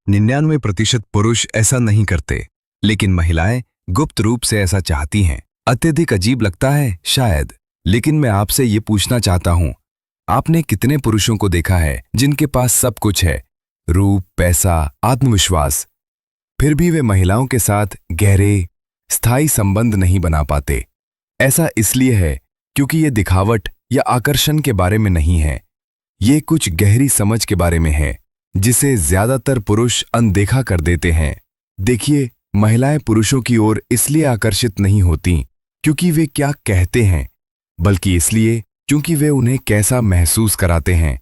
99% पुरुष ऐसा नहीं करते, लेकिन महिलाएं गुप्त रूप से ऐसा चाहती हैं। अत्यधिक अजीब लगता है शायद, लेकिन मैं आपसे ये पूछना चाहता हूं, आपने कितने पुरुषों को देखा है जिनके पास सब कुछ है, रूप, पैसा, आत्मविश्वास, फिर भी वे महिलाओं के साथ गहरे, स्थायी संबंध नहीं बना पाते? ऐसा इसलिए है क्योंकि ये दिखावट या आकर्षण के बारे में नहीं है, ये कुछ गहरी समझ के बारे में है जिसे ज्यादातर पुरुष अनदेखा कर देते हैं। देखिए, महिलाएं पुरुषों की ओर इसलिए आकर्षित नहीं होती क्योंकि वे क्या कहते हैं, बल्कि इसलिए क्योंकि वे उन्हें कैसा महसूस कराते हैं।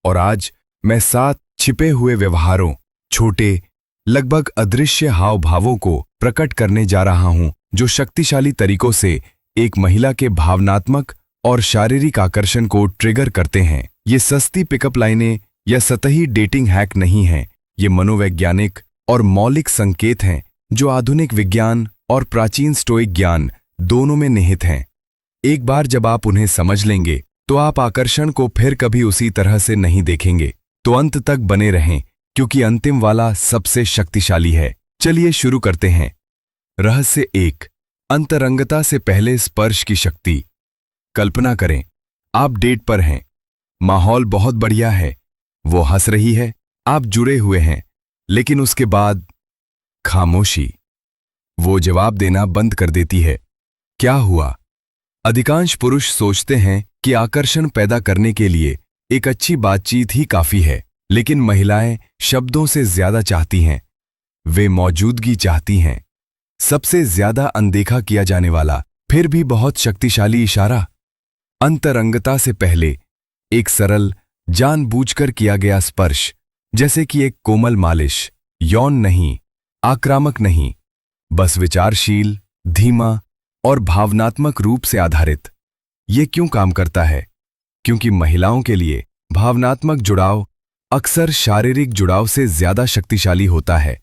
और आज मैं 7 छिपे हुए व्यवहारों, छोटे, लगभग अदृश्य हाव भावों को प्रकट करने जा रहा हूं जो शक्तिशाली तरीकों से एक महिला के भावनात्मक और शारीरिक आकर्षण को ट्रिगर करते हैं। ये सस्ती पिकअप लाइनें या सतही डेटिंग हैक नहीं हैं, ये मनोवैज्ञानिक और मौलिक संकेत हैं जो आधुनिक विज्ञान और प्राचीन स्टोइक ज्ञान दोनों में निहित हैं। एक बार जब आप उन्हें समझ लेंगे तो आप आकर्षण को फिर कभी उसी तरह से नहीं देखेंगे। तो अंत तक बने रहें क्योंकि अंतिम वाला सबसे शक्तिशाली है। चलिए शुरू करते हैं। रहस्य 1, अंतरंगता से पहले स्पर्श की शक्ति। कल्पना करें, आप डेट पर हैं, माहौल बहुत बढ़िया है, वो हंस रही है, आप जुड़े हुए हैं, लेकिन उसके बाद खामोशी। वो जवाब देना बंद कर देती है। क्या हुआ? अधिकांश पुरुष सोचते हैं कि आकर्षण पैदा करने के लिए एक अच्छी बातचीत ही काफी है, लेकिन महिलाएं शब्दों से ज्यादा चाहती हैं। वे मौजूदगी चाहती हैं। सबसे ज्यादा अनदेखा किया जाने वाला फिर भी बहुत शक्तिशाली इशारा, अंतरंगता से पहले एक सरल, जानबूझकर किया गया स्पर्श, जैसे कि एक कोमल मालिश, यौन नहीं, आक्रामक नहीं, बस विचारशील, धीमा और भावनात्मक रूप से आधारित। ये क्यों काम करता है? क्योंकि महिलाओं के लिए भावनात्मक जुड़ाव अक्सर शारीरिक जुड़ाव से ज्यादा शक्तिशाली होता है।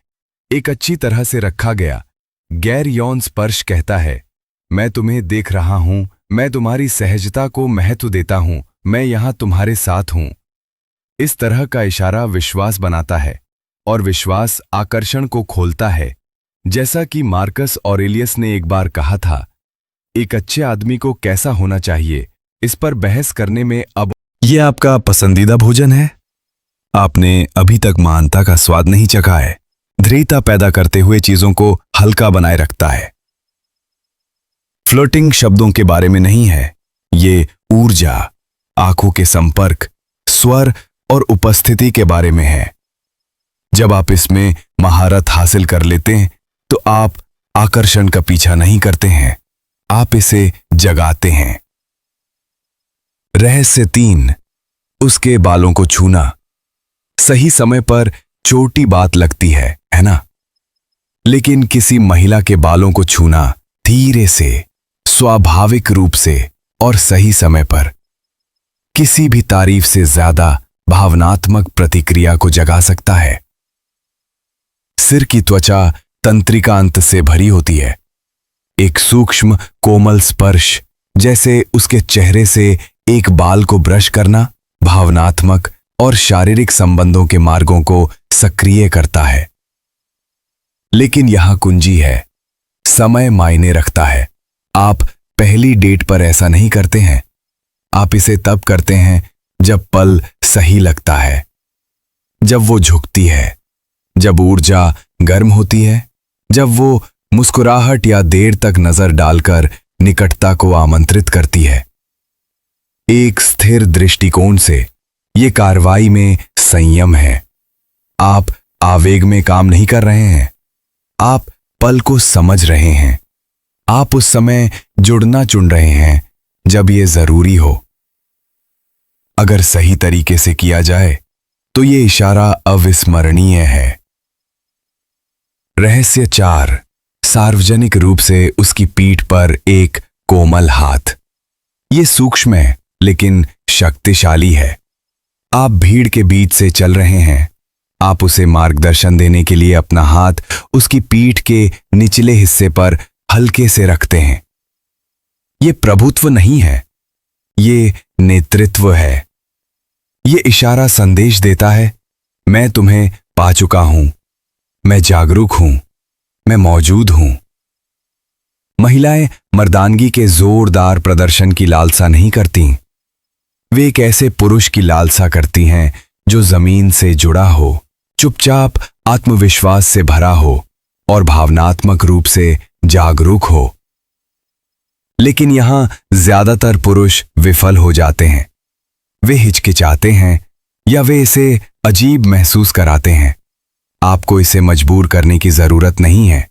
एक अच्छी तरह से रखा गया गैर यौन स्पर्श कहता है, मैं तुम्हें देख रहा हूं, मैं तुम्हारी सहजता को महत्व देता हूं, मैं यहां तुम्हारे साथ हूं। इस तरह का इशारा विश्वास बनाता है और विश्वास आकर्षण को खोलता है। जैसा कि मार्कस ऑरेलियस ने एक बार कहा था, एक अच्छे आदमी को कैसा होना चाहिए, इस पर बहस करने में अब। यह आपका पसंदीदा भोजन है? आपने अभी तक महानता का स्वाद नहीं चखा है। दृढ़ता पैदा करते हुए चीजों को हल्का बनाए रखता है। फ्लर्टिंग शब्दों के बारे में नहीं है, ये ऊर्जा, आंखों के संपर्क, स्वर और उपस्थिति के बारे में है। जब आप इसमें महारत हासिल कर लेते हैं तो आप आकर्षण का पीछा नहीं करते हैं, आप इसे जगाते हैं। रहस्य 3, उसके बालों को छूना। सही समय पर छोटी बात लगती है ना? लेकिन किसी महिला के बालों को छूना धीरे से, स्वाभाविक रूप से और सही समय पर किसी भी तारीफ से ज्यादा भावनात्मक प्रतिक्रिया को जगा सकता है। सिर की त्वचा तंत्रिका अंत से भरी होती है। एक सूक्ष्म कोमल स्पर्श, जैसे उसके चेहरे से एक बाल को ब्रश करना, भावनात्मक और शारीरिक संबंधों के मार्गों को सक्रिय करता है। लेकिन यहां कुंजी है, समय मायने रखता है। आप पहली डेट पर ऐसा नहीं करते हैं, आप इसे तब करते हैं जब पल सही लगता है, जब वो झुकती है, जब ऊर्जा गर्म होती है, जब वो मुस्कुराहट या देर तक नजर डालकर निकटता को आमंत्रित करती है। एक स्थिर दृष्टिकोण से ये कार्रवाई में संयम है। आप आवेग में काम नहीं कर रहे हैं, आप पल को समझ रहे हैं। आप उस समय जुड़ना चुन रहे हैं जब ये जरूरी हो। अगर सही तरीके से किया जाए तो ये इशारा अविस्मरणीय है। रहस्य 4, सार्वजनिक रूप से उसकी पीठ पर एक कोमल हाथ। ये सूक्ष्म है लेकिन शक्तिशाली है। आप भीड़ के बीच से चल रहे हैं, आप उसे मार्गदर्शन देने के लिए अपना हाथ उसकी पीठ के निचले हिस्से पर हल्के से रखते हैं। ये प्रभुत्व नहीं है, ये नेतृत्व है। ये इशारा संदेश देता है, मैं तुम्हें पा चुका हूं, मैं जागरूक हूं, मैं मौजूद हूं। महिलाएं मर्दानगी के जोरदार प्रदर्शन की लालसा नहीं करती। वे एक ऐसे पुरुष की लालसा करती हैं जो जमीन से जुड़ा हो, चुपचाप आत्मविश्वास से भरा हो और भावनात्मक रूप से जागरूक हो। लेकिन यहां ज्यादातर पुरुष विफल हो जाते हैं। वे हिचकिचाते हैं या वे इसे अजीब महसूस कराते हैं। आपको इसे मजबूर करने की जरूरत नहीं है।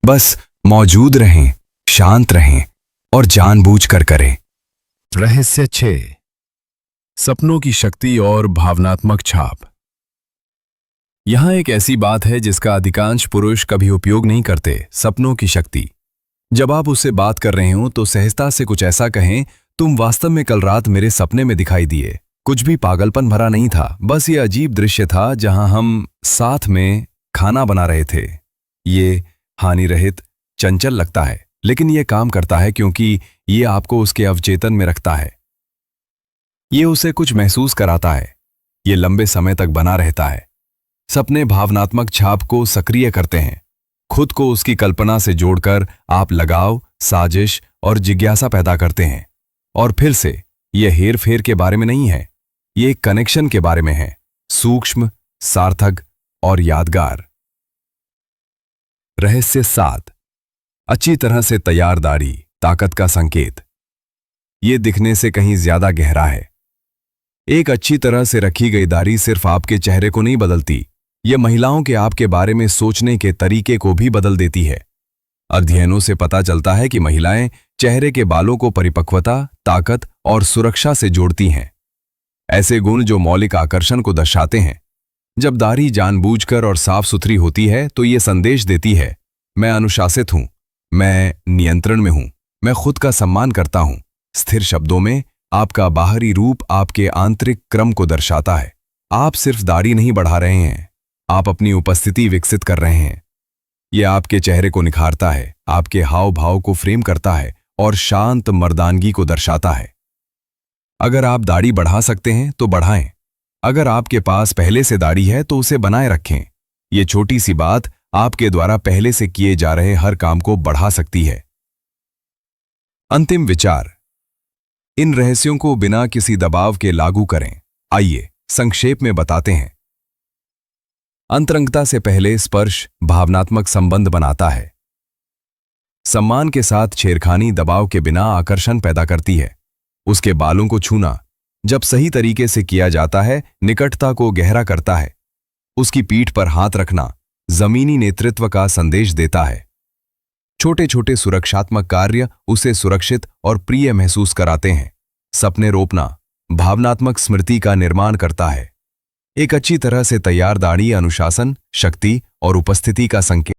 बस मौजूद रहें, शांत रहें और जानबूझकर करें। रहस्य 6। सपनों की शक्ति और भावनात्मक छाप। यहां एक ऐसी बात है जिसका अधिकांश पुरुष कभी उपयोग नहीं करते, सपनों की शक्ति। जब आप उससे बात कर रहे हो तो सहजता से कुछ ऐसा कहें, तुम वास्तव में कल रात मेरे सपने में दिखाई दिए। कुछ भी पागलपन भरा नहीं था, बस ये अजीब दृश्य था जहां हम साथ में खाना बना रहे थे। ये हानि रहित, चंचल लगता है, लेकिन ये काम करता है क्योंकि ये आपको उसके अवचेतन में रखता है। ये उसे कुछ महसूस कराता है। ये लंबे समय तक बना रहता है। सपने भावनात्मक छाप को सक्रिय करते हैं। खुद को उसकी कल्पना से जोड़कर आप लगाव, साजिश और जिज्ञासा पैदा करते हैं। और फिर से, यह हेर फेर के बारे में नहीं है, ये एक कनेक्शन के बारे में है, सूक्ष्म, सार्थक और यादगार। रहस्य 7। अच्छी तरह से तैयार दाढ़ी, ताकत का संकेत। ये दिखने से कहीं ज्यादा गहरा है। एक अच्छी तरह से रखी गई दाढ़ी सिर्फ आपके चेहरे को नहीं बदलती, यह महिलाओं के आपके बारे में सोचने के तरीके को भी बदल देती है। अध्ययनों से पता चलता है कि महिलाएं चेहरे के बालों को परिपक्वता, ताकत और सुरक्षा से जोड़ती हैं, ऐसे गुण जो मौलिक आकर्षण को दर्शाते हैं। जब दाढ़ी जानबूझकर और साफ सुथरी होती है तो ये संदेश देती है, मैं अनुशासित हूं, मैं नियंत्रण में हूं, मैं खुद का सम्मान करता हूं। स्थिर शब्दों में, आपका बाहरी रूप आपके आंतरिक क्रम को दर्शाता है। आप सिर्फ दाढ़ी नहीं बढ़ा रहे हैं, आप अपनी उपस्थिति विकसित कर रहे हैं। यह आपके चेहरे को निखारता है, आपके हाव भाव को फ्रेम करता है और शांत मर्दानगी को दर्शाता है। अगर आप दाढ़ी बढ़ा सकते हैं तो बढ़ाएं। अगर आपके पास पहले से दाढ़ी है तो उसे बनाए रखें। यह छोटी सी बात आपके द्वारा पहले से किए जा रहे हर काम को बढ़ा सकती है। अंतिम विचार। इन रहस्यों को बिना किसी दबाव के लागू करें। आइए संक्षेप में बताते हैं। अंतरंगता से पहले स्पर्श भावनात्मक संबंध बनाता है। सम्मान के साथ छेड़खानी दबाव के बिना आकर्षण पैदा करती है। उसके बालों को छूना, जब सही तरीके से किया जाता है, निकटता को गहरा करता है। उसकी पीठ पर हाथ रखना जमीनी नेतृत्व का संदेश देता है। छोटे छोटे सुरक्षात्मक कार्य उसे सुरक्षित और प्रिय महसूस कराते हैं। सपने रोपना भावनात्मक स्मृति का निर्माण करता है। एक अच्छी तरह से तैयार दाढ़ी अनुशासन, शक्ति और उपस्थिति का संकेत